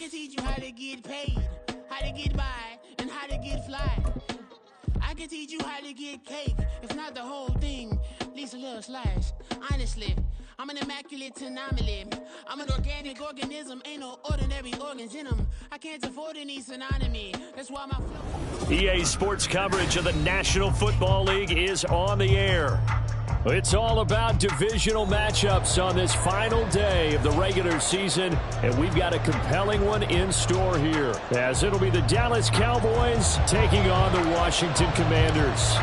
can teach you how to get paid, how to get by, and how to get fly. I can teach you how to get cake, if not the whole thing, at least a little slice. Honestly, I'm an immaculate anomaly. I'm an organic organism, ain't no ordinary organs in them. I can't afford any synonymy, that's why my flow... EA Sports coverage of the National Football League is on the air. It's all about divisional matchups on this final day of the regular season, and we've got a compelling one in store here, as it'll be the Dallas Cowboys taking on the Washington Commanders.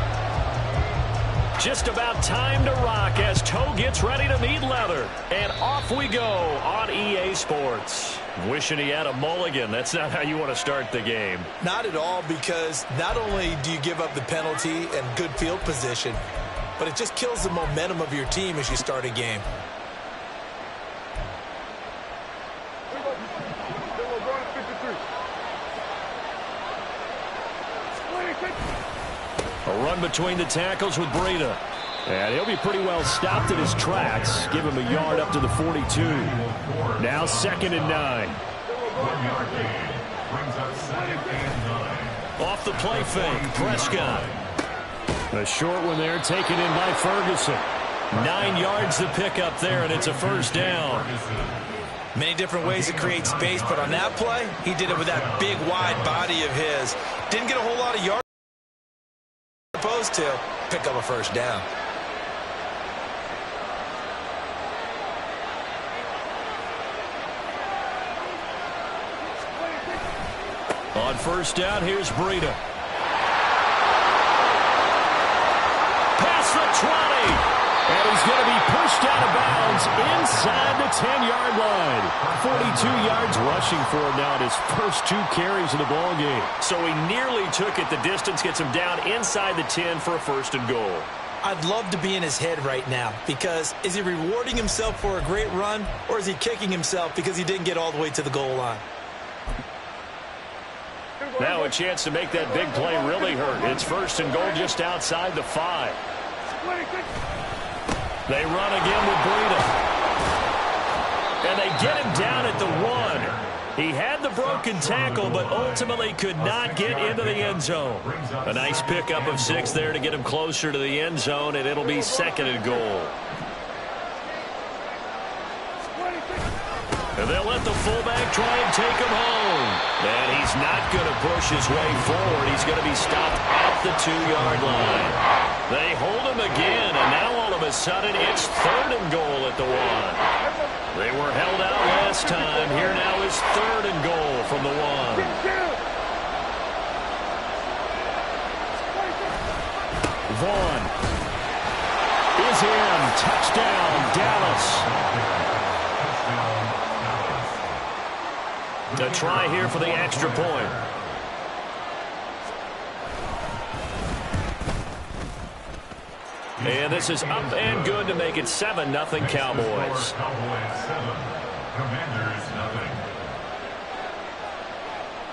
Just about time to rock as Toe gets ready to meet leather, and off we go on EA Sports. Wishing he had a mulligan. That's not how you want to start the game. Not at all, because not only do you give up the penalty and good field position, but it just kills the momentum of your team as you start a game. A run between the tackles with Breida. And he'll be pretty well stopped in his tracks. Give him a yard up to the 42. Now 2nd and 9. Off the play fake, Prescott. A short one there taken in by Ferguson. 9 yards to pick up there, and it's a first down. Many different ways to create space, but on that play, he did it with that big, wide body of his. Didn't get a whole lot of yards opposed to pick up a first down. On first down, here's Breida. Past the 20. And he's going to be pushed out of bounds inside the 10-yard line. 42 yards rushing for him now at his first 2 carries of the ball game. So he nearly took it. The distance gets him down inside the 10 for a 1st and goal. I'd love to be in his head right now, because is he rewarding himself for a great run, or is he kicking himself because he didn't get all the way to the goal line? Now a chance to make that big play really hurt. It's 1st and goal just outside the 5. They run again with Breida. And they get him down at the 1. He had the broken tackle, but ultimately could not get into the end zone. A nice pickup of 6 there to get him closer to the end zone, and it'll be 2nd and goal. And they'll let the fullback try and take him home. And he's not going to push his way forward. He's going to be stopped at the 2-yard line. They hold him again, and now all of a sudden it's 3rd and goal at the 1. They were held out last time. Here now is 3rd and goal from the 1. Vaughn is in. Touchdown, Dallas. A try here for the extra point. And this is up and good to make it 7-0 Cowboys.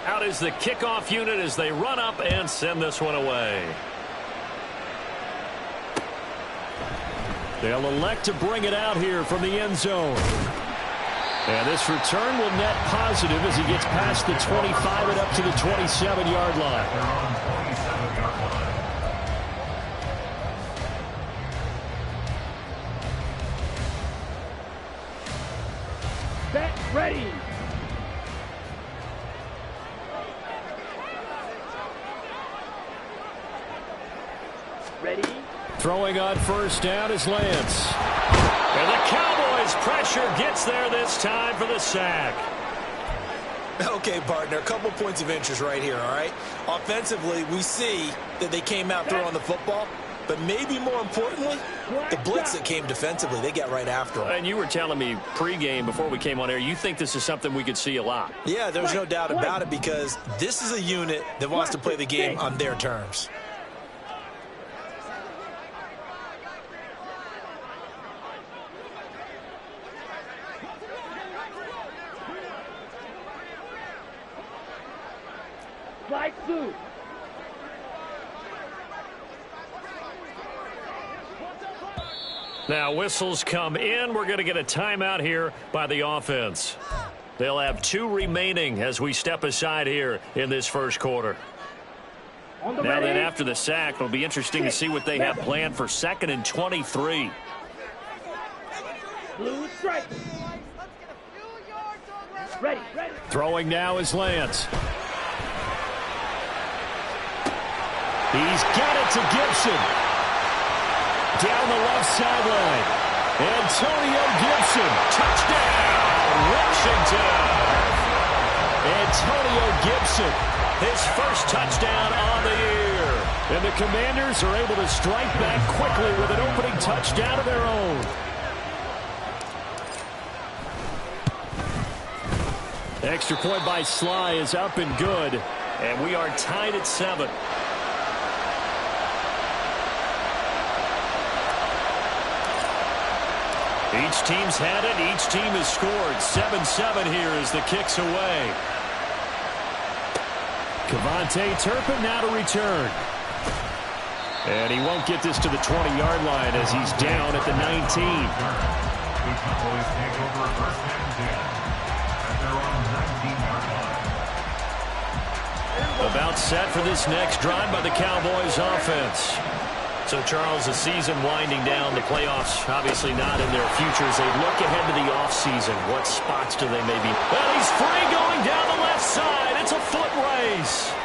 Out is the kickoff unit as they run up and send this one away. They'll elect to bring it out here from the end zone. And this return will net positive as he gets past the 25 and up to the 27-yard line. Set, ready. Ready. Throwing on first down is Lance. And the Cowboys' pressure gets there this time for the sack. Okay, partner, a couple points of interest right here, all right? Offensively, we see that they came out throwing the football, but maybe more importantly, the blitz that came defensively, they got right after them. And you were telling me pregame before we came on air, you think this is something we could see a lot. Yeah, there's no doubt about it, because this is a unit that wants to play the game on their terms. Flight suit. Now whistles come in. We're going to get a timeout here by the offense. They'll have 2 remaining as we step aside here in this first quarter. Now then, after the sack, it'll be interesting to see what they have planned for 2nd and 23. Blue strike. Ready. Throwing now is Lance. He's got it to Gibson. Down the left sideline. Antonio Gibson. Touchdown, Washington. Antonio Gibson, his first touchdown on the year. And the Commanders are able to strike back quickly with an opening touchdown of their own. Extra point by Sly is up and good. And we are tied at 7. Each team's had it. Each team has scored. 7-7 here as the kick's away. Cavante Turpin now to return. And he won't get this to the 20-yard line as he's down at the 19. About set for this next drive by the Cowboys offense. So, Charles, the season winding down, the playoffs obviously not in their future. As they look ahead to the offseason, what spots do they maybe? Well, he's free going down the left side. It's a foot race.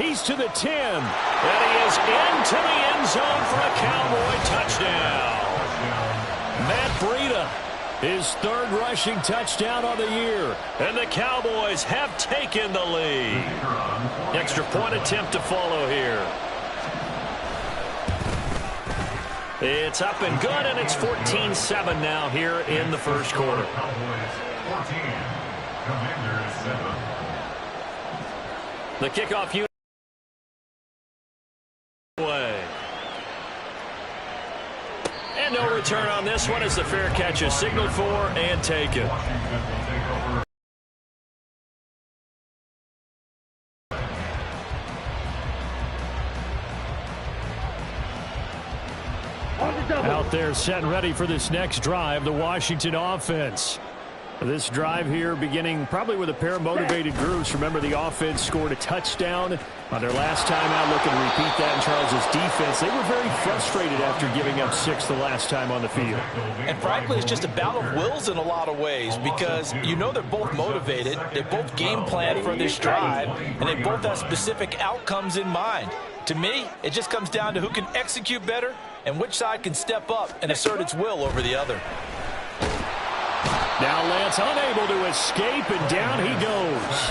He's to the 10. And he is into the end zone for a Cowboy touchdown. Matt Breida, his 3rd rushing touchdown of the year. And the Cowboys have taken the lead. Extra point attempt to follow here. It's up and good, and it's 14-7 now here in the first quarter. The kickoff unit away. And no return on this one as the fair catch is signaled for and taken. Out there set and ready for this next drive, the Washington offense. This drive here beginning probably with a pair of motivated groups. Remember, the offense scored a touchdown on their last time out. Looking to repeat that in Charles's defense. They were very frustrated after giving up 6 the last time on the field. And frankly, it's just a battle of wills in a lot of ways because you know they're both motivated. They both game plan for this drive, and they both have specific outcomes in mind. To me, it just comes down to who can execute better and which side can step up and assert its will over the other. Now Lance unable to escape, and down he goes.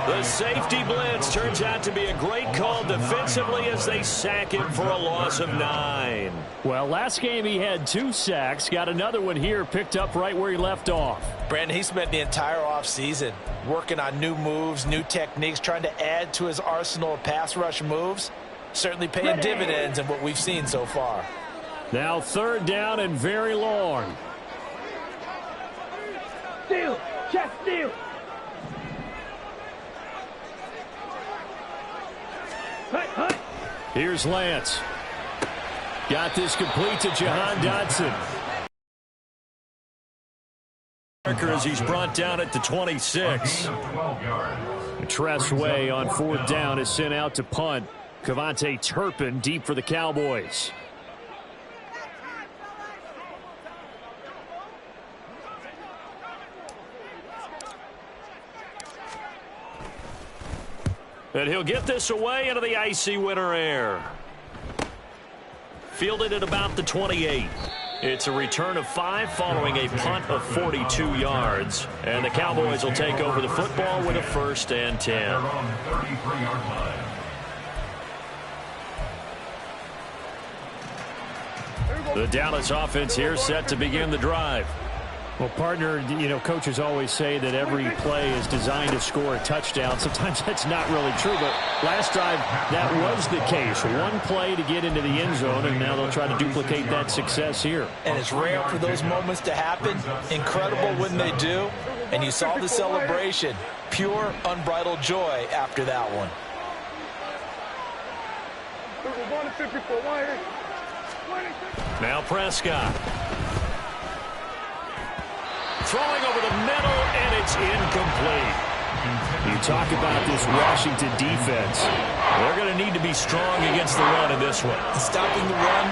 The safety blitz turns out to be a great call defensively as they sack him for a loss of 9. Well, last game he had 2 sacks. Got another one here, picked up right where he left off. Brandon, he spent the entire offseason working on new moves, new techniques, trying to add to his arsenal of pass rush moves. Certainly paying dividends in what we've seen so far. Now 3rd down and very long. Steal. Check steal. Hut. Here's Lance. Got this complete to Jahan Dotson. As he's brought down at the 26. Tress Way on 4th down is sent out to punt. Cavante Turpin deep for the Cowboys. And he'll get this away into the icy winter air. Fielded at about the 28. It's a return of 5 following a punt of 42 yards. And the Cowboys will take over the football with a 1st and 10. The Dallas offense here set to begin the drive. Well, partner, you know, coaches always say that every play is designed to score a touchdown. Sometimes that's not really true, but last drive, that was the case. One play to get into the end zone, and now they'll try to duplicate that success here. And it's rare for those moments to happen. Incredible when they do. And you saw the celebration. Pure, unbridled joy after that one. Now Prescott. throwing over the middle, and it's incomplete. You talk about this Washington defense. They're going to need to be strong against the run in this one. Stopping the run,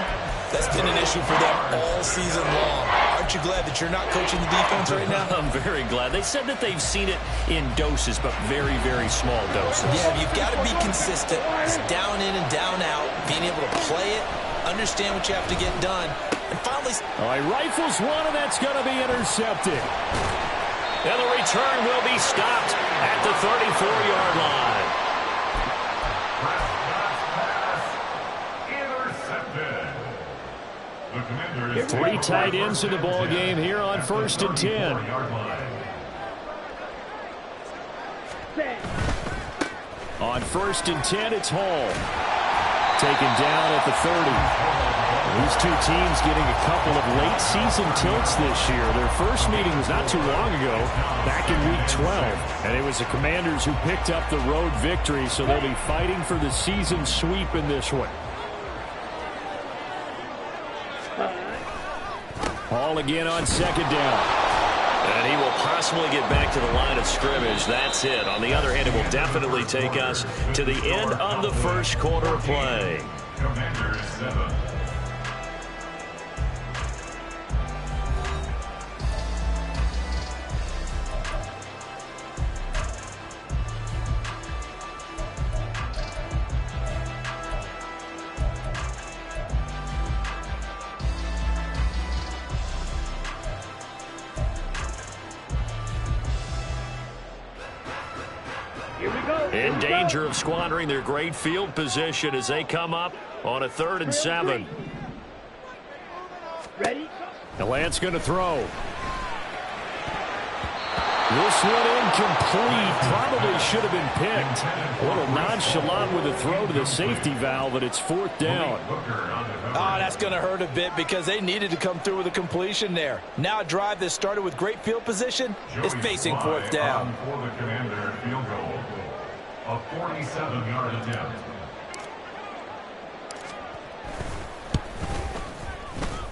that's been an issue for them all season long. Aren't you glad that you're not coaching the defense right now? I'm very glad. They said that they've seen it in doses, but very, very small doses. Yeah, you've got to be consistent. It's down in and down out, being able to play it, understand what you have to get done, and finally... All right, rifles one, and that's going to be intercepted. And the return will be stopped at the 34-yard line. Intercepted. 3 tight ends in the ball game here on 1st and 10. On 1st and 10, it's Hall. Taken down at the 30. These two teams getting a couple of late season tilts this year. Their first meeting was not too long ago, back in week 12. And it was the Commanders who picked up the road victory, so they'll be fighting for the season sweep in this one. Hall again on 2nd down. And he will possibly get back to the line of scrimmage. That's it. On the other hand, it will definitely take us to the end of the first quarter of play. Commanders 7. In danger of squandering their great field position as they come up on a 3rd and 7. Ready? And Lance going to throw. This one incomplete. Probably should have been picked. A little nonchalant with the throw to the safety valve, but it's 4th down. Oh, that's going to hurt a bit because they needed to come through with a completion there. Now a drive that started with great field position is facing 4th down. For the Commander field goal. A 47-yard attempt.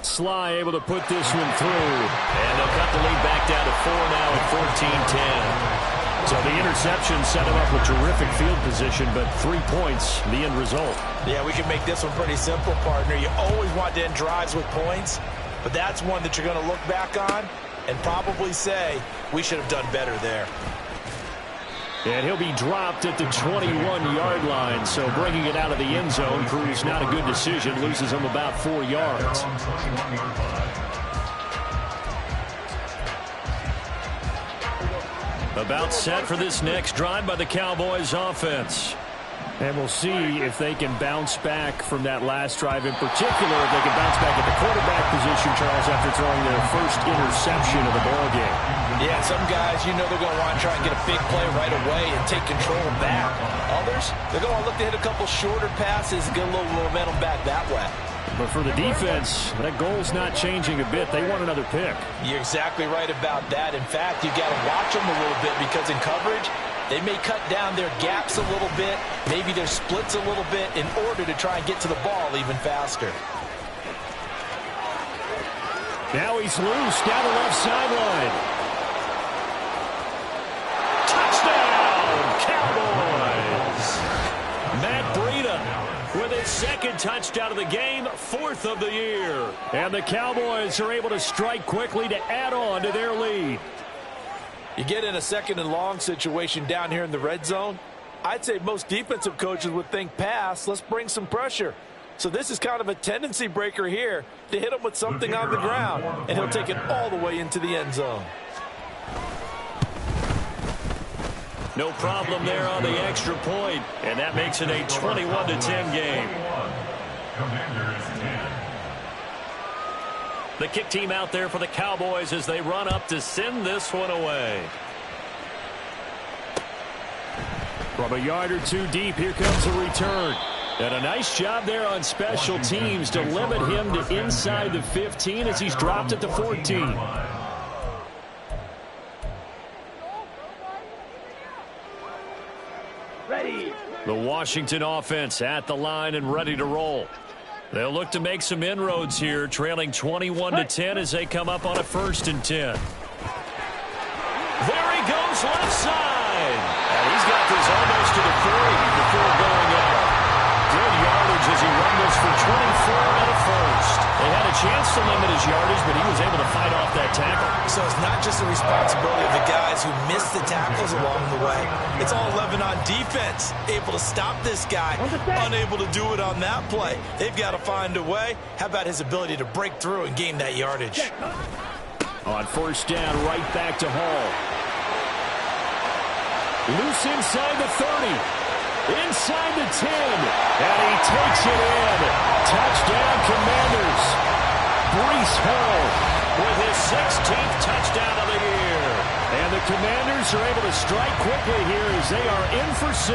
Sly able to put this one through. And they'll cut the lead back down to 4 now at 14-10. So the interception set him up with terrific field position, but 3 points, the end result. Yeah, we can make this one pretty simple, partner. You always want to end drives with points, but that's one that you're going to look back on and probably say, we should have done better there. And he'll be dropped at the 21-yard line, so bringing it out of the end zone proves not a good decision, loses him about 4 yards. About set for this next drive by the Cowboys offense. And we'll see if they can bounce back from that last drive in particular, if they can bounce back at the quarterback position, Charles, after throwing their first interception of the ballgame. Yeah, some guys, you know they're going to want to try and get a big play right away and take control back. Others, they're going to look to hit a couple shorter passes and get a little momentum back that way. But for the defense, that goal's not changing a bit. They want another pick. You're exactly right about that. In fact, you got to watch them a little bit because in coverage, they may cut down their gaps a little bit, maybe their splits a little bit in order to try and get to the ball even faster. Now he's loose down the left sideline. Touchdown, Cowboys! Matt Breida with his 2nd touchdown of the game, 4th of the year. And the Cowboys are able to strike quickly to add on to their lead. You get in a 2nd and long situation down here in the red zone, I'd say most defensive coaches would think pass, let's bring some pressure. So this is kind of a tendency breaker here to hit him with something on the ground, and he'll take it all the way into the end zone. No problem there on the extra point, and that makes it a 21-10 game. Commanders 10. The kick team out there for the Cowboys as they run up to send this one away. From a yard or two deep, here comes a return. And a nice job there on special teams to limit him to inside the 15 as he's dropped at the 14. Ready. The Washington offense at the line and ready to roll. They'll look to make some inroads here, trailing 21-10 as they come up on a 1st and 10. There he goes left side. And he's got this almost to the 40 before going out. Good yardage as he run this for 24 and a first. They had a chance to limit his yardage, but he was able to fight off that tackle. So it's not just the responsibility of the guys who missed the tackles along the way. It's all 11 on defense. Able to stop this guy. Unable to do it on that play. They've got to find a way. How about his ability to break through and gain that yardage? On first down, right back to Hall. Loose inside the 30. Inside the 10, and he takes it in. Touchdown, Commanders. Breece Hall with his 16th touchdown of the year. And the Commanders are able to strike quickly here as they are in for 6.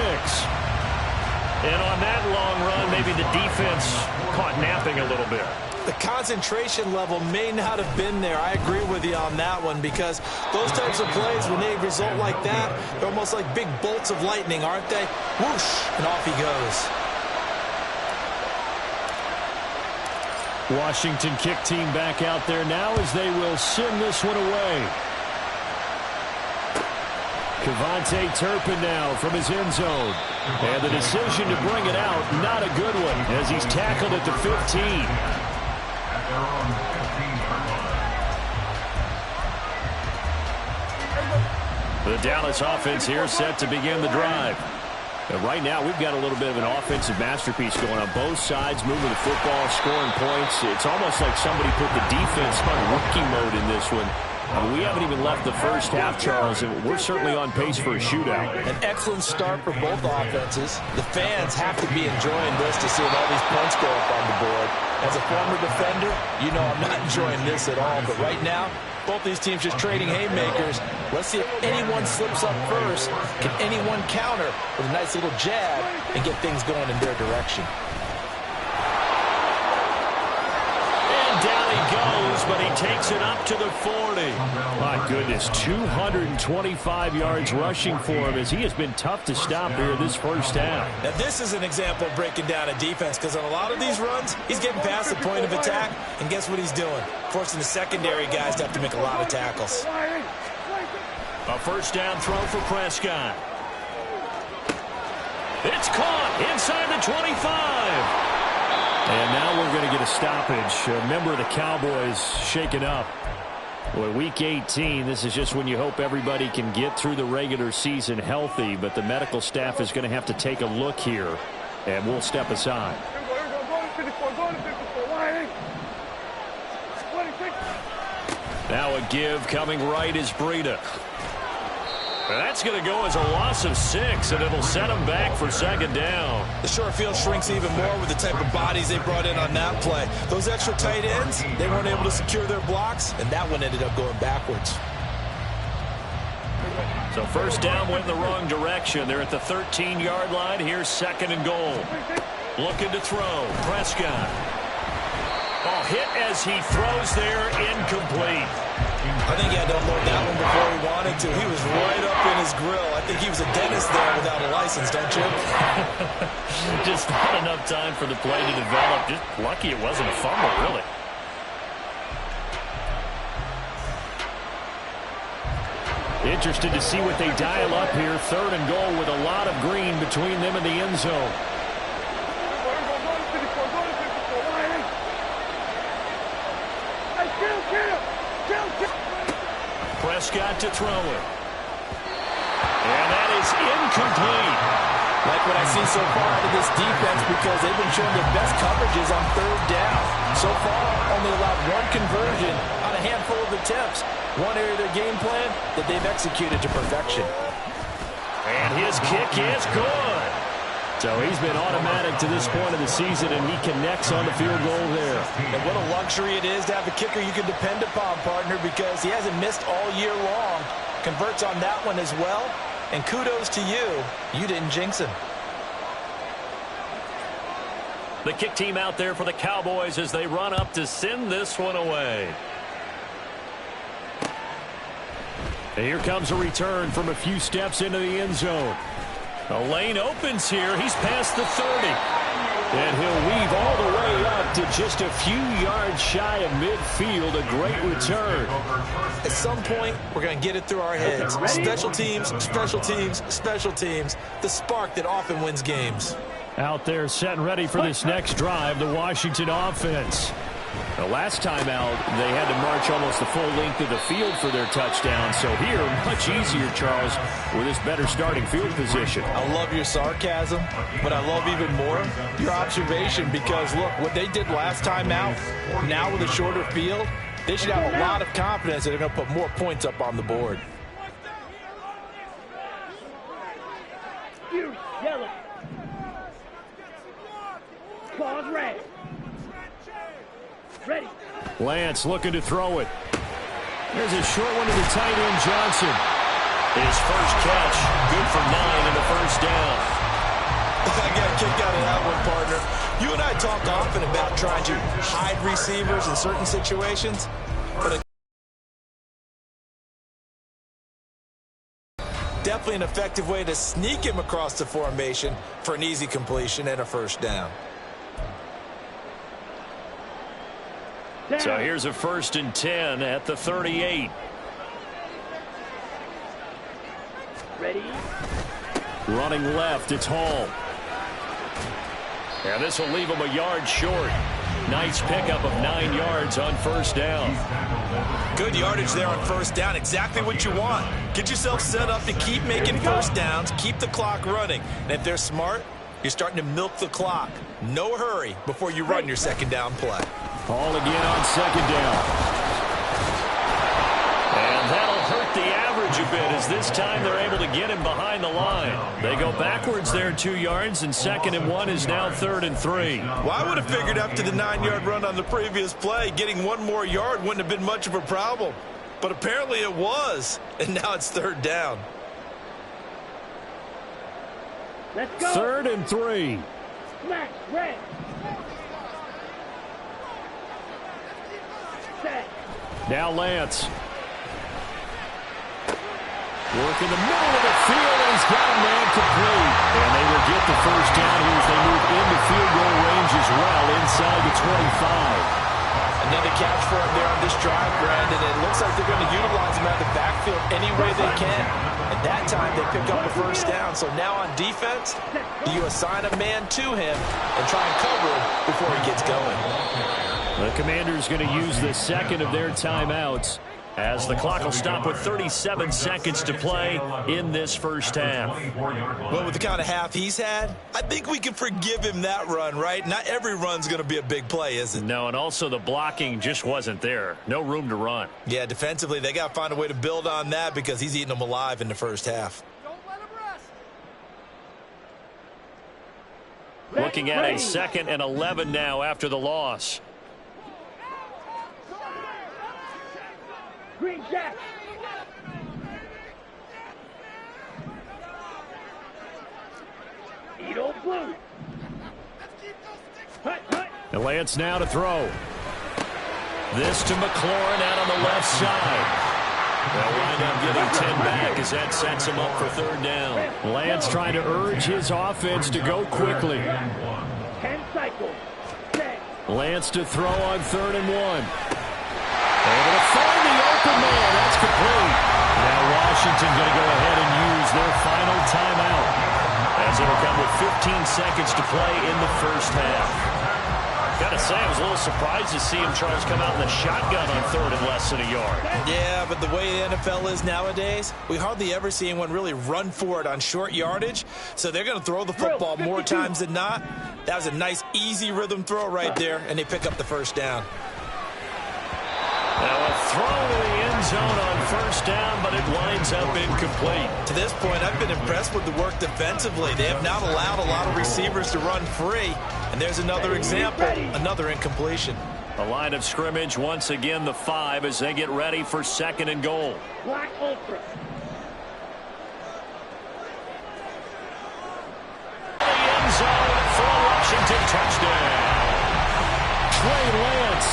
And on that long run, maybe the defense caught napping a little bit. The concentration level may not have been there. I agree with you on that one because those types of plays, when they result like that, they're almost like big bolts of lightning, aren't they? Whoosh, and off he goes. Washington kick team back out there now as they will send this one away. Kevontae Turpin now from his end zone. And the decision to bring it out, not a good one, as he's tackled at the 15. The Dallas offense here set to begin the drive. And right now, we've got a little bit of an offensive masterpiece going on both sides, moving the football, scoring points. It's almost like somebody put the defense on rookie mode in this one. We haven't even left the first half, Charles, and we're certainly on pace for a shootout. An excellent start for both offenses. The fans have to be enjoying this to see all these points go up on the board. As a former defender, you know I'm not enjoying this at all, but right now, both these teams just trading haymakers. Let's see if anyone slips up first. Can anyone counter with a nice little jab and get things going in their direction? Down he goes, but he takes it up to the 40. My goodness, 225 yards rushing for him as he has been tough to stop here this first half. Now this is an example of breaking down a defense because on a lot of these runs, he's getting past the point of attack, and guess what he's doing? Forcing the secondary guys to have to make a lot of tackles. A first down throw for Prescott. It's caught inside the 25. And now we're going to get a stoppage. A member of the Cowboys shaken up. Boy, week 18, this is just when you hope everybody can get through the regular season healthy, but the medical staff is going to have to take a look here, and we'll step aside. Now a give coming right is Breida. That's going to go as a loss of 6, and it'll set them back for second down. The short field shrinks even more with the type of bodies they brought in on that play. Those extra tight ends, they weren't able to secure their blocks, and that one ended up going backwards. So first down went in the wrong direction. They're at the 13-yard line. Here's second and goal. Looking to throw. Prescott. Oh, hit as he throws there, incomplete. I think he had to unload that one before he wanted to. He was right up in his grill. I think he was a dentist there without a license, don't you? Just not enough time for the play to develop. Just lucky it wasn't a fumble, really. Interested to see what they dial up here. Third and goal with a lot of green between them and the end zone. Prescott to throw it. And that is incomplete. Like what I see so far out of this defense because they've been showing their best coverages on third down. So far, only allowed one conversion on a handful of attempts. One area of their game plan that they've executed to perfection. And his kick is good. So he's been automatic to this point of the season, and he connects on the field goal there. And what a luxury it is to have a kicker you can depend upon, partner, because he hasn't missed all year long. Converts on that one as well. And kudos to you. You didn't jinx him. The kick team out there for the Cowboys as they run up to send this one away. And here comes a return from a few steps into the end zone. The lane opens here. He's past the 30. And he'll weave all the way up to just a few yards shy of midfield. A great return. At some point, we're going to get it through our heads. Special teams, special teams, special teams. The spark that often wins games. Out there set and ready for this next drive, the Washington offense. The last time out, they had to march almost the full length of the field for their touchdown. So here, much easier, Charles, with this better starting field position. I love your sarcasm, but I love even more your observation because, look, what they did last time out, now with a shorter field, they should have a lot of confidence that they're going to put more points up on the board. You, yellow. Claws red. Ready. Lance looking to throw it. There's a short one to the tight end, Johnson. His first catch, good for 9 and a first down. I got a kick out of that one, partner. You and I talk often about trying to hide receivers in certain situations, but definitely an effective way to sneak him across the formation for an easy completion and a first down. So here's a 1st and 10 at the 38. Ready. Running left, it's Hall. And this will leave him a yard short. Nice pickup of 9 yards on first down. Good yardage there on first down. Exactly what you want. Get yourself set up to keep making first downs, keep the clock running. And if they're smart, you're starting to milk the clock. No hurry before you run your second down play. Ball again on second down. And that'll hurt the average a bit as this time they're able to get him behind the line. They go backwards there 2 yards, and 2nd and 1 is now 3rd and 3. Well, I would have figured after the 9-yard run on the previous play, getting 1 more yard wouldn't have been much of a problem. But apparently it was, and now it's 3rd down. Let's go. 3rd and 3. Smash red. Set. Now Lance. Work in the middle of the field, and he's got a man complete. And they will get the first down here as they move into field goal range as well, inside the 25. Another catch for him there on this drive, Brandon. It looks like they're going to utilize him out of the backfield any way they can. At that time, they pick up the first down. So now on defense, you assign a man to him and try and cover him before he gets going. The Commanders going to use the second of their timeouts as the clock will stop with 37 seconds to play in this first half. Well, with the kind of half he's had, I think we can forgive him that run, right? Not every run's going to be a big play, is it? No, and also the blocking just wasn't there. No room to run. Yeah, defensively, they got to find a way to build on that because he's eating them alive in the first half. Looking at a 2nd and 11 now after the loss. Green Jack. Edo blue. Hut, hut. And Lance now to throw. This to McLaurin out on the left side. They'll wind up getting 10 back as that sets him up for 3rd down. Lance trying to urge his offense to go quickly. 10 cycles. Set. Lance to throw on 3rd and 1. Able to find the open man. That's complete. Now Washington going to go ahead and use their final timeout as it'll come with 15 seconds to play in the first half. Got to say, I was a little surprised to see him, Charles, come out in the shotgun on 3rd and less than a yard. Yeah, but the way the NFL is nowadays, we hardly ever see anyone really run for it on short yardage. So they're going to throw the football more times than not. That was a nice, easy rhythm throw right there, and they pick up the first down. Now a throw to the end zone on first down, but it winds up incomplete. To this point, I've been impressed with the work defensively. They have not allowed a lot of receivers to run free. And there's another example, another incompletion. The line of scrimmage, once again, the 5 as they get ready for 2nd and goal. Black Ultra. The end zone for Washington touchdown. Trey Lance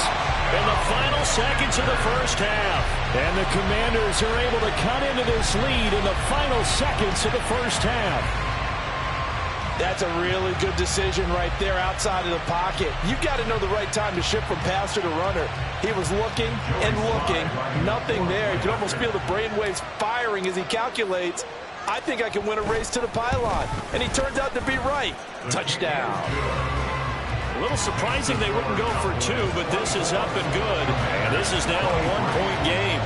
in the final seconds of the first half. And the Commanders are able to cut into this lead in the final seconds of the first half. That's a really good decision right there outside of the pocket. You've got to know the right time to shift from passer to runner. He was looking and looking, nothing there. You can almost feel the brainwaves firing as he calculates, I think I can win a race to the pylon. And he turns out to be right. Touchdown. A little surprising they wouldn't go for two, but this is up and good. And this is now a one-point game.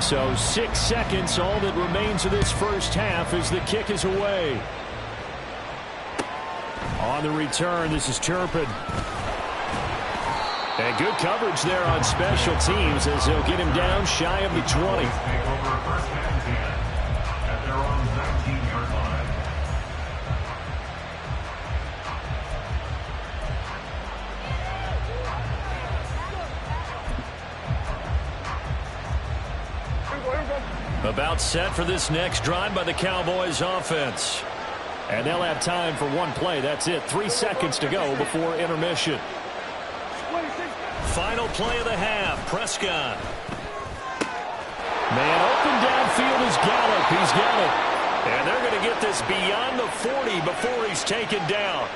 So 6 seconds, all that remains of this first half as the kick is away. On the return, this is Turpin. And good coverage there on special teams as they'll get him down shy of the 20. About set for this next drive by the Cowboys offense. And they'll have time for one play. That's it. 3 seconds to go before intermission. Final play of the half. Prescott. Man open downfield is Gallup. He's got it. And they're going to get this beyond the 40 before he's taken down.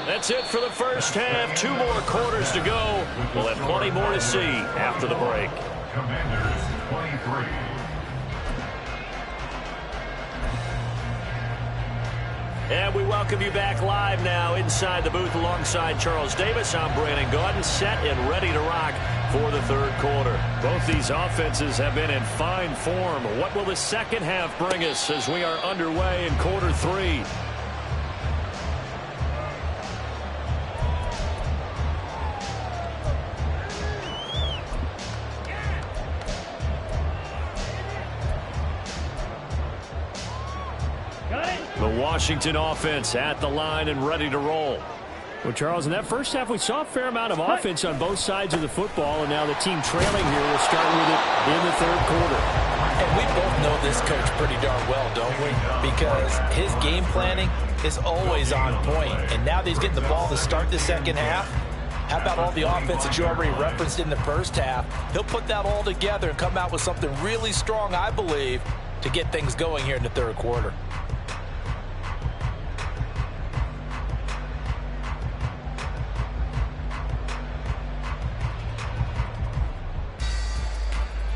That's it for the first half. 2 more quarters to go. We'll have plenty more to see after the break. Commanders 23. And we welcome you back live now inside the booth alongside Charles Davis. I'm Brandon Gaudin, set and ready to rock for the third quarter. Both these offenses have been in fine form. What will the second half bring us as we are underway in quarter 3? The Washington offense at the line and ready to roll. Well, Charles, in that first half, we saw a fair amount of offense on both sides of the football, and now the team trailing here will start with it in the third quarter. And we both know this coach pretty darn well, don't we? Because his game planning is always on point. And now that he's getting the ball to start the second half, how about all the offense that you already referenced in the first half? He'll put that all together and come out with something really strong, I believe, to get things going here in the third quarter.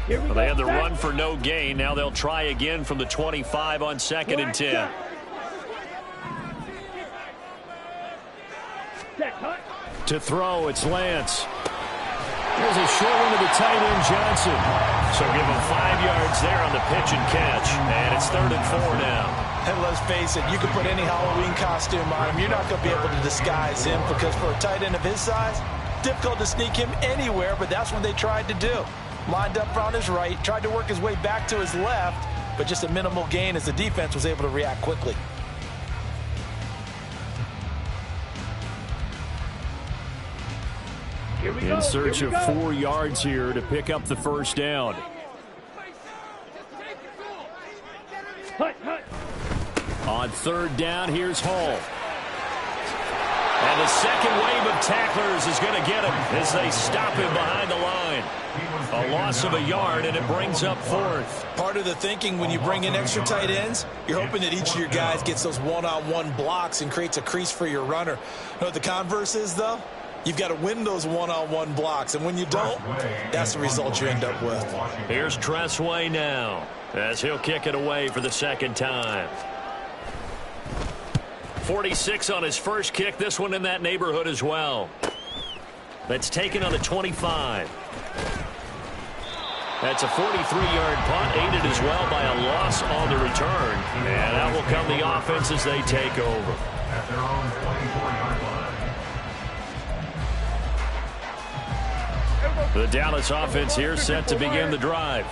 Well, they had the run for no gain. Now they'll try again from the 25 on 2nd and 10. To throw, it's Lance. Here's a short one to the tight end, Johnson. So give him 5 yards there on the pitch and catch. And it's 3rd and 4 now. And let's face it, you can put any Halloween costume on him. You're not going to be able to disguise him because for a tight end of his size, difficult to sneak him anywhere, but that's what they tried to do. Lined up on his right, tried to work his way back to his left, but just a minimal gain as the defense was able to react quickly. In search of 4 yards here to pick up the first down. On 3rd down, here's Hall. And the second wave of tacklers is going to get him as they stop him behind the line. A loss of a yard, and it brings up 4th. Part of the thinking when you bring in extra tight ends, you're hoping that each of your guys gets those one-on-one blocks and creates a crease for your runner. You know what the converse is, though? You've got to win those one-on-one blocks, and when you don't, that's the result you end up with. Here's Tressway now as he'll kick it away for the second time. 46 on his first kick. This one in that neighborhood as well. That's taken on the 25. That's a 43-yard punt, aided as well by a loss on the return. And out will come the offense as they take over. At their own 24-yard line. The Dallas offense here set to begin the drive.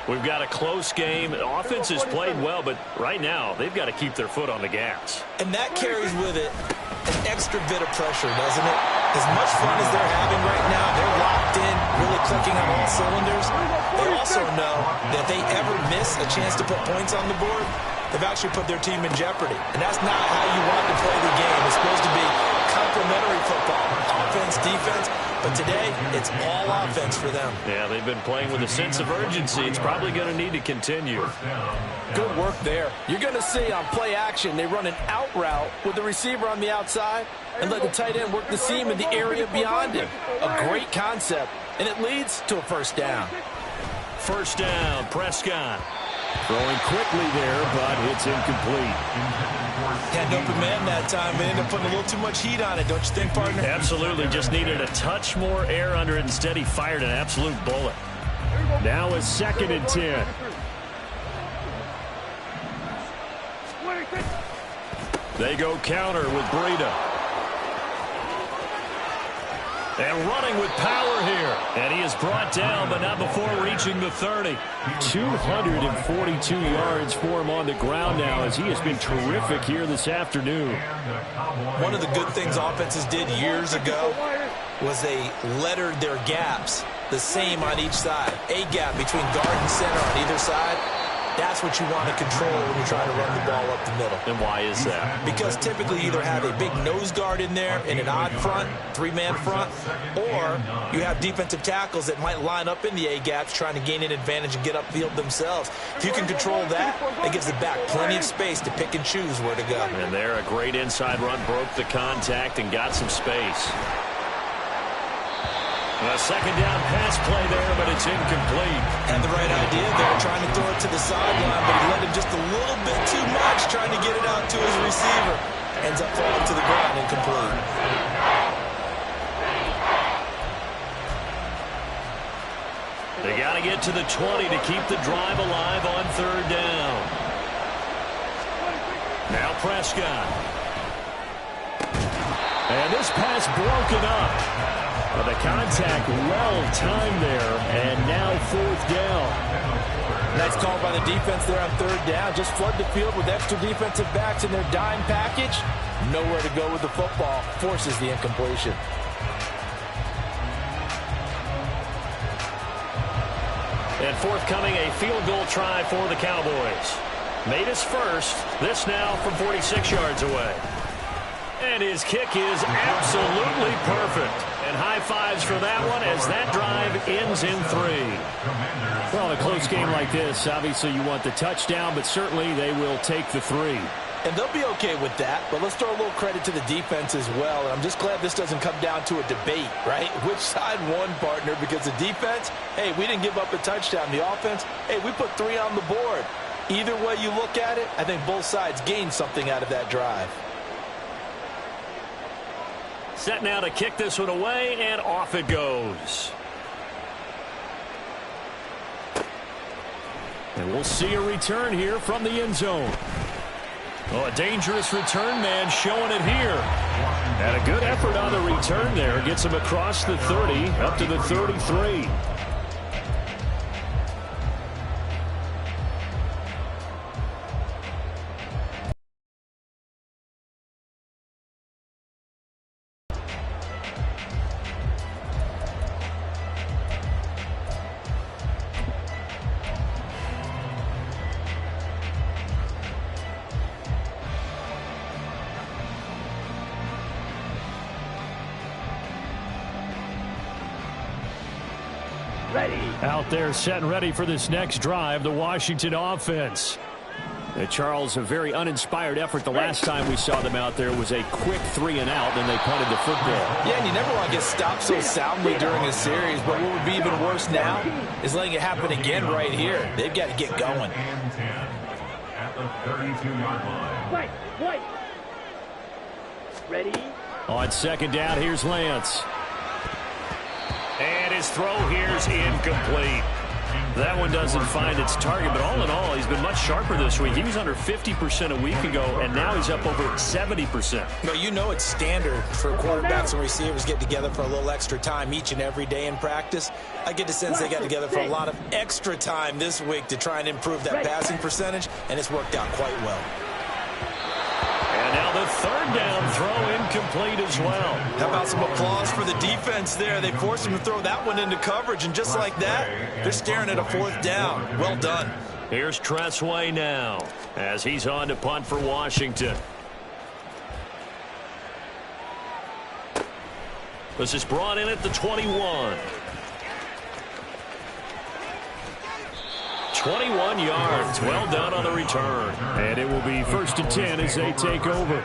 We've got a close game. The offense has played well, but right now they've got to keep their foot on the gas. And that carries with it an extra bit of pressure, doesn't it? As much fun as they're having right now, they're locked in, really clicking on all cylinders. They also know that if they ever miss a chance to put points on the board, they've actually put their team in jeopardy. And that's not how you want to play the game. It's supposed to be complementary football, offense, defense. But today, it's all offense for them. Yeah, they've been playing with a sense of urgency. It's probably going to need to continue. Good work there. You're going to see on play action, they run an out route with the receiver on the outside and let the tight end work the seam in the area beyond him. A great concept, and it leads to a first down. First down, Prescott. Throwing quickly there, but it's incomplete. Had an open man that time, but ended up putting a little too much heat on it, don't you think, partner? Absolutely. Just needed a touch more air under it. Instead, he fired an absolute bullet. Now is 2nd and 10. They go counter with Breida. And running with power here. And he is brought down, but not before reaching the 30. 242 yards for him on the ground now, as he has been terrific here this afternoon. One of the good things offenses did years ago was they lettered their gaps the same on each side. A gap between guard and center on either side. That's what you want to control when you're trying to run the ball up the middle. And why is that? Because typically you either have a big nose guard in there in an odd front, three-man front, or you have defensive tackles that might line up in the A-gaps trying to gain an advantage and get upfield themselves. If you can control that, it gives the back plenty of space to pick and choose where to go. And there, a great inside run, broke the contact and got some space. A second down pass play there, but it's incomplete. Had the right idea there, trying to throw it to the sideline, but he let him just a little bit too much, trying to get it out to his receiver. Ends up falling to the ground, incomplete. They got to get to the 20 to keep the drive alive on 3rd down. Now Prescott. And this pass broken up. The contact well-timed there, and now 4th down. Nice call by the defense there on 3rd down. Just flood the field with extra defensive backs in their dime package. Nowhere to go with the football. Forces the incompletion. And forthcoming, a field goal try for the Cowboys. Made his first. This now from 46 yards away. And his kick is absolutely perfect. And high fives for that one as that drive ends in 3. Well, in a close game like this, obviously you want the touchdown, but certainly they will take the 3. And they'll be okay with that, but let's throw a little credit to the defense as well. And I'm just glad this doesn't come down to a debate, right? Which side won, partner? Because the defense, hey, we didn't give up a touchdown. The offense, hey, we put 3 on the board. Either way you look at it, I think both sides gained something out of that drive. Set now to kick this one away, and off it goes. And we'll see a return here from the end zone. Oh, a dangerous return man showing it here. And a good effort on the return there. Gets him across the 30, up to the 33. Out there set and ready for this next drive, the Washington offense. Charles, a very uninspired effort. The last time we saw them out there was a quick 3 and out, then they punted the football. Yeah, and you never want to get stopped so soundly during a series, but what would be even worse now is letting it happen again right here. They've got to get going. At the 32-yard line. White. Ready? On 2nd down, here's Lance. And his throw here's incomplete. That one doesn't find its target, but all in all, he's been much sharper this week. He was under 50% a week ago, and now he's up over 70%. But you know it's standard for quarterbacks and receivers get together for a little extra time each and every day in practice. I get the sense they got together for a lot of extra time this week to try and improve that passing percentage, and it's worked out quite well. And now the third down throw incomplete as well. How about some applause for the defense there? They forced him to throw that one into coverage, and just like that, they're staring at a fourth down. Well done. Here's Tressway now as he's on to punt for Washington. This is brought in at the 21. 21 yards. Well done on the return. And it will be 1st and 10 as they take over.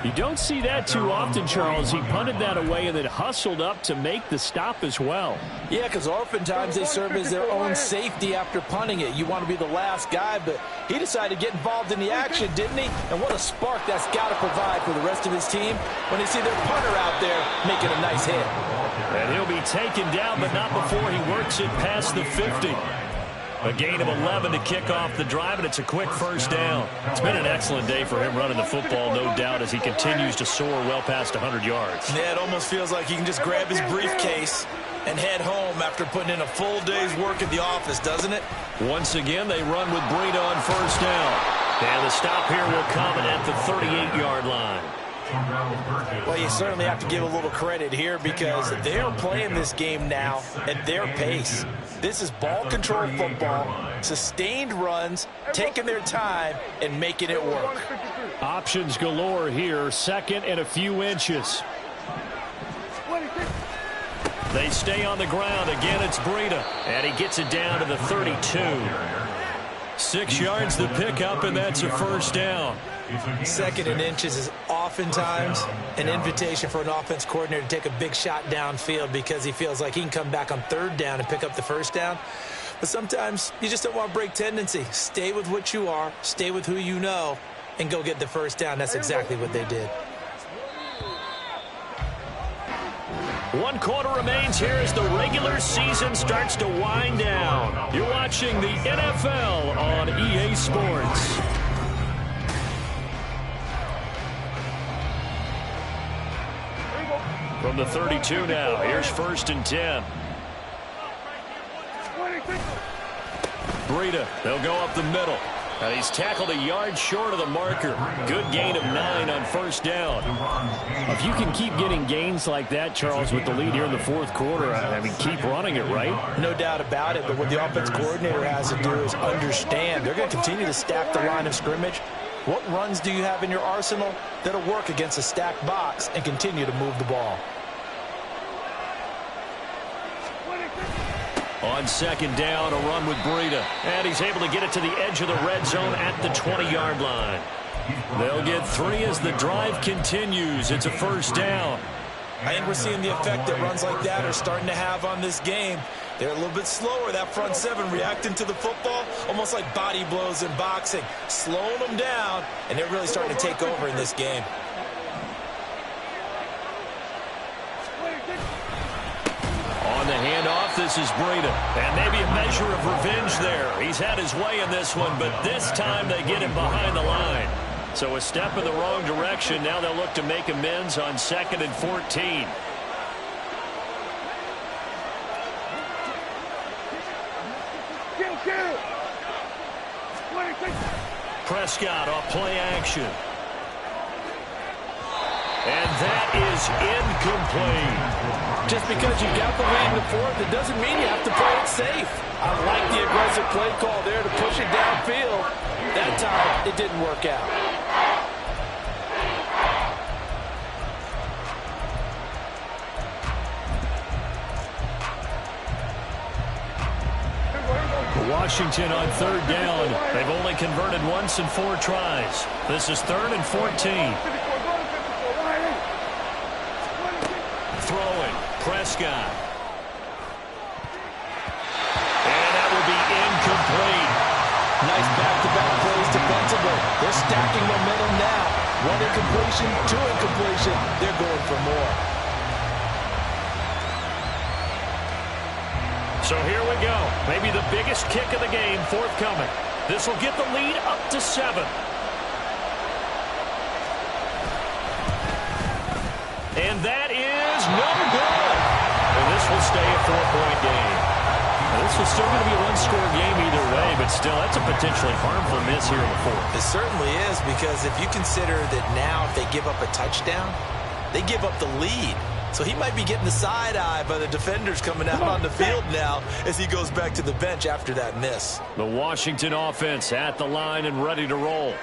You don't see that too often, Charles. He punted that away and then hustled up to make the stop as well. Yeah, because oftentimes they serve as their own safety after punting it. You want to be the last guy, but he decided to get involved in the action, didn't he? And what a spark that's got to provide for the rest of his team when they see their punter out there making a nice hit. And he'll be taken down, but not before he works it past the 50. A gain of 11 to kick off the drive, and it's a quick first down. It's been an excellent day for him running the football, no doubt, as he continues to soar well past 100 yards. Yeah, it almost feels like he can just grab his briefcase and head home after putting in a full day's work at the office, doesn't it? Once again, they run with Breida on first down. And the stop here will come at the 38-yard line. Well, you certainly have to give a little credit here because they're playing this game now at their pace. This is ball control football, sustained runs, taking their time, and making it work. Options galore here, second and a few inches. They stay on the ground. Again, it's Breida, and he gets it down to the 32. 6 yards the pickup, and that's a first down. 2nd and inches is oftentimes an invitation for an offense coordinator to take a big shot downfield because he feels like he can come back on 3rd down and pick up the first down. But sometimes you just don't want to break tendency. Stay with what you are, stay with who you know, and go get the first down. That's exactly what they did. 1 quarter remains here as the regular season starts to wind down. You're watching the NFL on EA Sports. From the 32 now, here's 1st and 10. Breida, they'll go up the middle. And he's tackled a yard short of the marker. Good gain of 9 on first down. If you can keep getting gains like that, Charles, with the lead here in the 4th quarter, I mean, keep running it, right? No doubt about it, but what the offense coordinator has to do is understand. They're going to continue to stack the line of scrimmage. What runs do you have in your arsenal that'll work against a stacked box and continue to move the ball? On 2nd down, a run with Breida. And he's able to get it to the edge of the red zone at the 20-yard line. They'll get 3 as the drive continues. It's a first down. I think we're seeing the effect that runs like that are starting to have on this game. They're a little bit slower, that front 7, reacting to the football, almost like body blows in boxing, slowing them down, and they're really starting to take over in this game. On the handoff, this is Breida. And maybe a measure of revenge there. He's had his way in this one, but this time they get him behind the line. So a step in the wrong direction. Now they'll look to make amends on 2nd and 14. Prescott off play action. And that is incomplete. Just because you got the lead in the 4th, it doesn't mean you have to play it safe. I like the aggressive play call there to push it downfield. That time, it didn't work out. Washington on 3rd down. They've only converted once in 4 tries. This is 3rd and 14. Throwing, Prescott. And that will be incomplete. Nice back-to-back plays defensively. They're stacking momentum now. 1 incompletion, 2 incompletion. They're going for more. So here we go. Maybe the biggest kick of the game forthcoming. This will get the lead up to 7. And that is no good. And this will stay a 4-point game. Now, this was still going to be a one-score game either way, but still, that's a potentially harmful miss here in the 4th. It certainly is, because if you consider that now if they give up a touchdown, they give up the lead. So he might be getting the side eye by the defenders coming out on the field now as he goes back to the bench after that miss. The Washington offense at the line and ready to roll.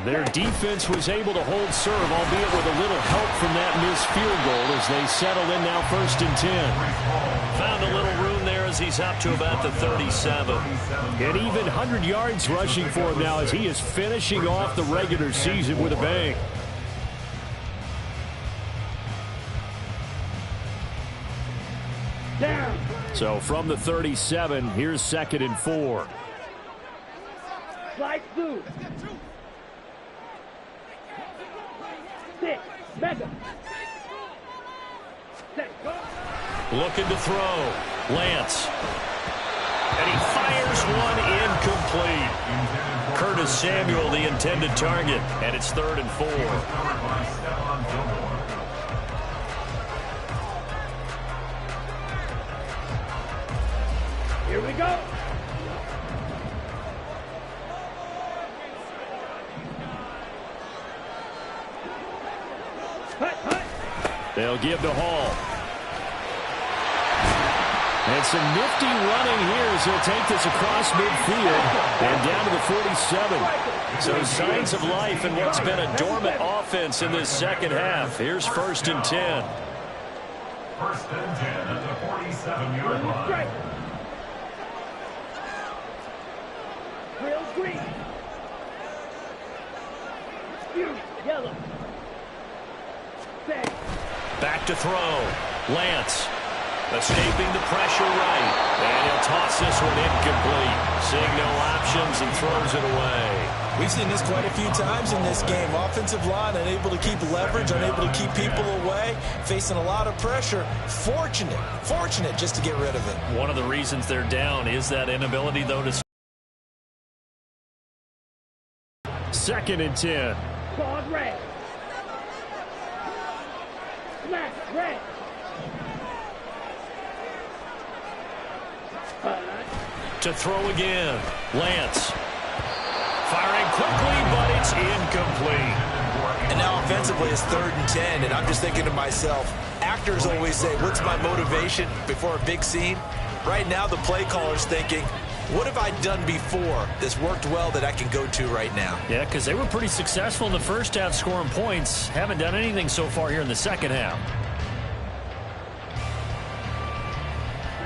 Their defense was able to hold serve, albeit with a little help from that missed field goal as they settle in now 1st and 10. Found a little room there as he's up to about the 37. And even 100 yards rushing for him now as he is finishing off the regular season with a bang. Down. So from the 37, here's 2nd and 4. Slide through. 6. Mega. 6. Go. Looking to throw. Lance. And he fires one incomplete. Curtis Samuel, the intended target. And it's 3rd and 4. Here we go. Hut, hut. They'll give to Hall. And some nifty running here as he'll take this across midfield and down to the 47. So signs of life in what's been a dormant offense in this second half. Here's 1st and 10. 1st and 10 at the 47-yard line. Real green. Huge yellow. Set. Back to throw. Lance. Escaping the pressure right. And he'll toss this one incomplete. Seeing no options and throws it away. We've seen this quite a few times in this game. Offensive line unable to keep leverage, unable to keep people away, facing a lot of pressure. Fortunate just to get rid of it. One of the reasons they're down is that inability, though, to... 2nd and 10. Claude red. Smash red. To throw again. Lance. Firing quickly, but it's incomplete. And now offensively it's 3rd and 10, and I'm just thinking to myself, actors always say, what's my motivation before a big scene? Right now the play caller's thinking, what have I done before that's worked well that I can go to right now? Yeah, because they were pretty successful in the first half scoring points. Haven't done anything so far here in the second half.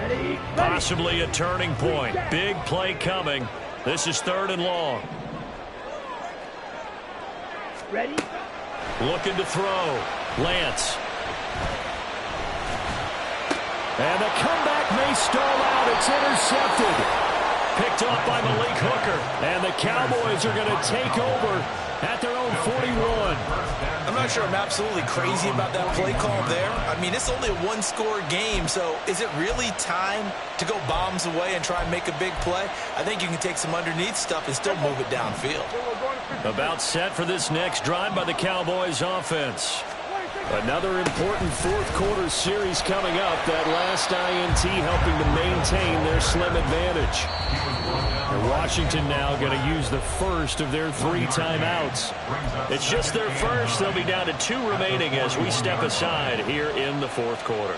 Ready. Possibly a turning point. Big play coming. This is 3rd and long. Ready. Looking to throw. Lance. And the comeback may stall out. It's intercepted. Picked off by Malik Hooker. And the Cowboys are going to take over at their own 41. I'm not sure I'm absolutely crazy about that play call there. I mean, it's only a one-score game, so is it really time to go bombs away and try and make a big play? I think you can take some underneath stuff and still move it downfield. About set for this next drive by the Cowboys offense. Another important 4th quarter series coming up. That last INT helping to maintain their slim advantage. And Washington now going to use the first of their 3 timeouts. It's just their first. They'll be down to 2 remaining as we step aside here in the 4th quarter.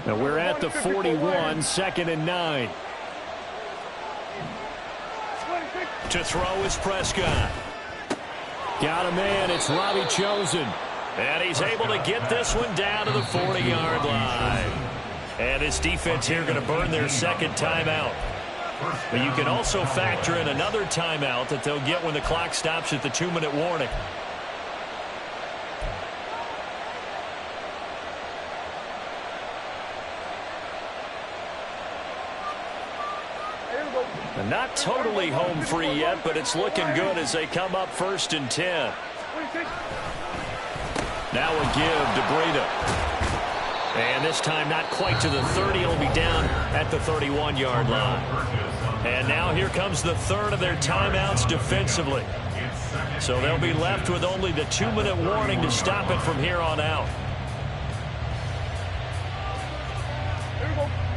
Now we're at the 41, 2nd and 9. To throw is Prescott. Got a man, it's Robbie Chosen. And he's able to get this one down to the 40-yard line. And his defense here going to burn their 2nd timeout. But you can also factor in another timeout that they'll get when the clock stops at the 2-minute warning. And not totally home free yet, but it's looking good as they come up 1st and 10. Now a give to Breida. And this time not quite to the 30. It'll be down at the 31-yard line. And now here comes the third of their timeouts defensively. So they'll be left with only the 2-minute warning to stop it from here on out.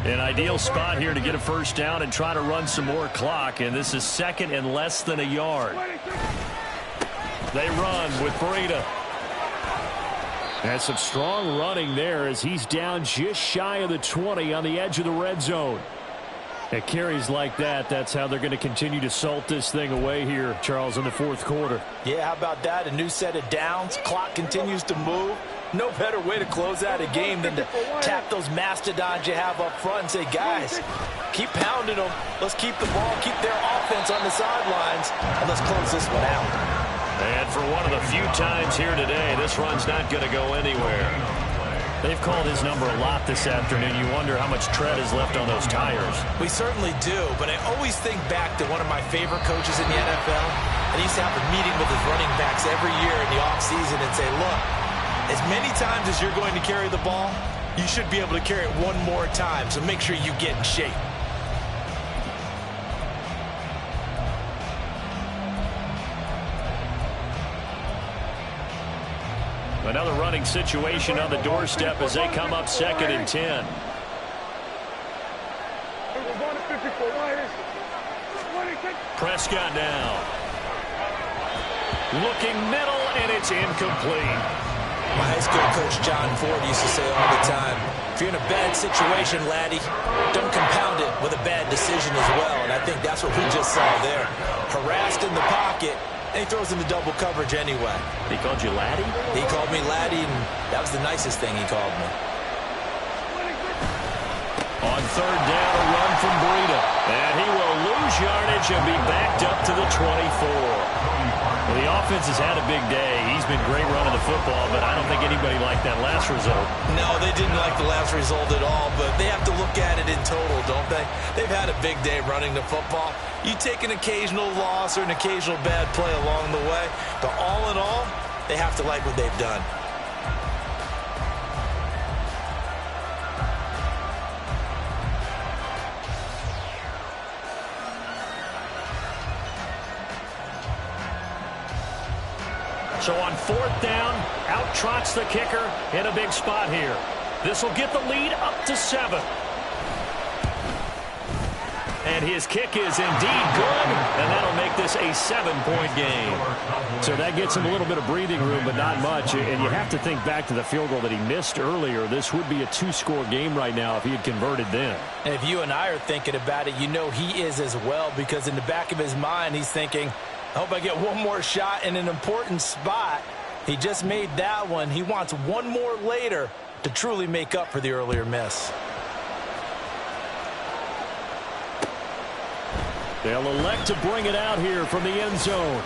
An ideal spot here to get a first down and try to run some more clock. And this is 2nd and less than a yard. They run with Breida. And some strong running there as he's down just shy of the 20 on the edge of the red zone. At carries like that, that's how they're going to continue to salt this thing away here, Charles, in the 4th quarter. Yeah, how about that? A new set of downs. Clock continues to move. No better way to close out a game than to tap those mastodons you have up front and say, guys, keep pounding them. Let's keep the ball, keep their offense on the sidelines, and let's close this one out. And for one of the few times here today, this run's not going to go anywhere. They've called his number a lot this afternoon. You wonder how much tread is left on those tires. We certainly do, but I always think back to one of my favorite coaches in the NFL. And he used to have a meeting with his running backs every year in the offseason and say, look, as many times as you're going to carry the ball, you should be able to carry it one more time, so make sure you get in shape. Another running situation on the doorstep as they come up 2nd and 10. Prescott now. Looking middle, and it's incomplete. My high school coach John Ford used to say all the time, if you're in a bad situation, laddie, don't compound it with a bad decision as well. And I think that's what we just saw there. Harassed in the pocket. And he throws into double coverage anyway. He called you laddie? He called me laddie, and that was the nicest thing he called me. On 3rd down, a run from Breida. And he will lose yardage and be backed up to the 24. Well, the offense has had a big day. He's been great running the football, but I don't think anybody liked that last result. No, they didn't like the last result at all, but they have to look at it in total, don't they? They've had a big day running the football. You take an occasional loss or an occasional bad play along the way, but all in all, they have to like what they've done. So on 4th down, out trots the kicker in a big spot here. This will get the lead up to 7. And his kick is indeed good, and that'll make this a 7-point game. So that gets him a little bit of breathing room, but not much. And you have to think back to the field goal that he missed earlier. This would be a 2-score game right now if he had converted then. And if you and I are thinking about it, you know he is as well, because in the back of his mind, he's thinking, I hope I get one more shot in an important spot. He just made that one. He wants one more later to truly make up for the earlier miss. They'll elect to bring it out here from the end zone.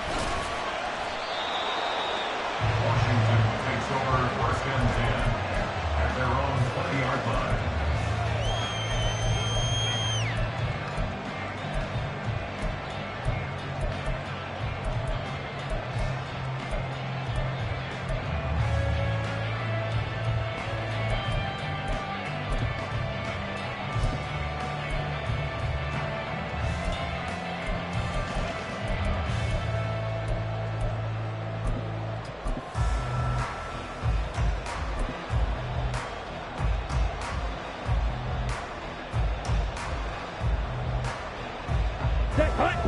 Washington takes over 1st and 10 at their own 20-yard line.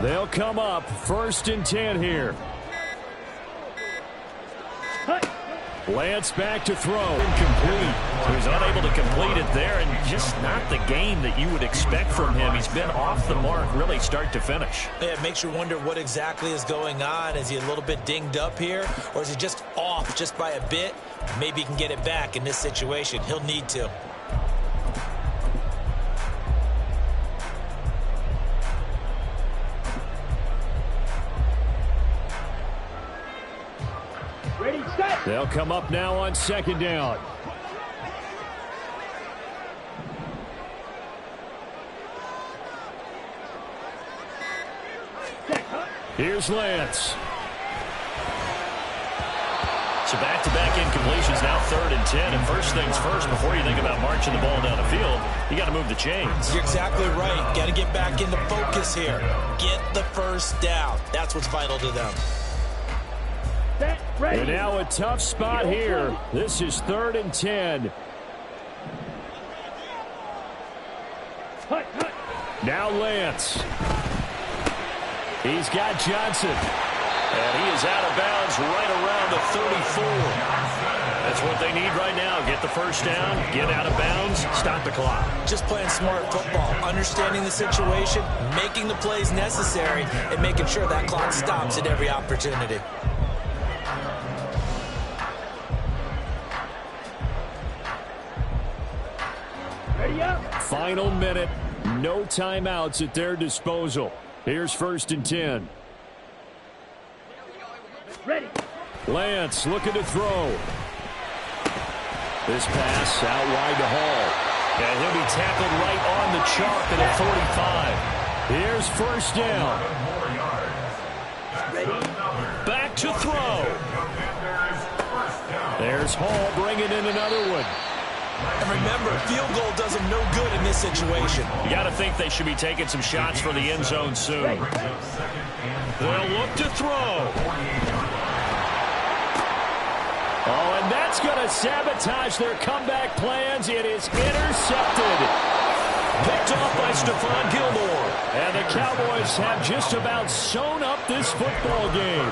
They'll come up 1st and 10 here. Lance back to throw. Incomplete. He's unable to complete it there, and just not the game that you would expect from him. He's been off the mark really start to finish. Yeah, it makes you wonder what exactly is going on. Is he a little bit dinged up here, or is he just off just by a bit? Maybe he can get it back in this situation. He'll need to. They'll come up now on 2nd down. Here's Lance. So back-to-back incompletions, now 3rd and 10. And first things first, before you think about marching the ball down the field, you got to move the chains. You're exactly right. Got to get back into focus here. Get the first down. That's what's vital to them. Set, ready. And now a tough spot here. This is 3rd and 10. Hut, hut. Now Lance. He's got Johnson. And he is out of bounds right around the 34. That's what they need right now. Get the first down, get out of bounds, stop the clock. Just playing smart football, understanding the situation, making the plays necessary, and making sure that clock stops at every opportunity. Ready up. Final minute. No timeouts at their disposal. Here's 1st and 10. Ready. Lance looking to throw. This pass out wide to Hall. And he'll be tackled right on the chalk at the 45. Here's 1st down. Ready. Back to throw. There's Hall bringing in another one. And remember, field goal does them no good in this situation. You got to think they should be taking some shots for the end zone soon. They'll look to throw. Oh, and that's going to sabotage their comeback plans. It is intercepted. Picked off by Stephon Gilmore. And the Cowboys have just about sewn up this football game.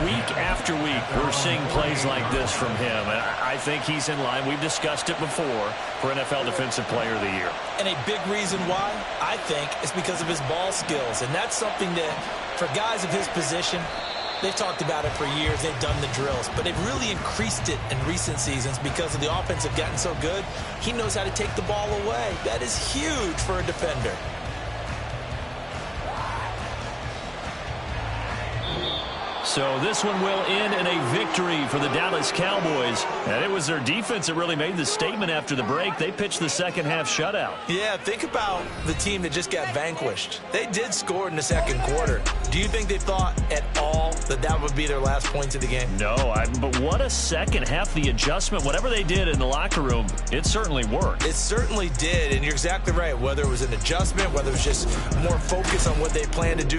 Week after week, we're seeing plays like this from him. And I think he's in line. We've discussed it before for NFL Defensive Player of the Year. And a big reason why, I think, is because of his ball skills. And that's something that, for guys of his position, they've talked about it for years. They've done the drills. But they've really increased it in recent seasons because of the offense have gotten so good. He knows how to take the ball away. That is huge for a defender. So this one will end in a victory for the Dallas Cowboys. And it was their defense that really made the statement after the break. They pitched the second half shutout. Yeah, think about the team that just got vanquished. They did score in the second quarter. Do you think they thought at all that that would be their last points of the game? No, but what a second half. The adjustment, whatever they did in the locker room, it certainly worked. It certainly did, and you're exactly right. Whether it was an adjustment, whether it was just more focus on what they plan to do.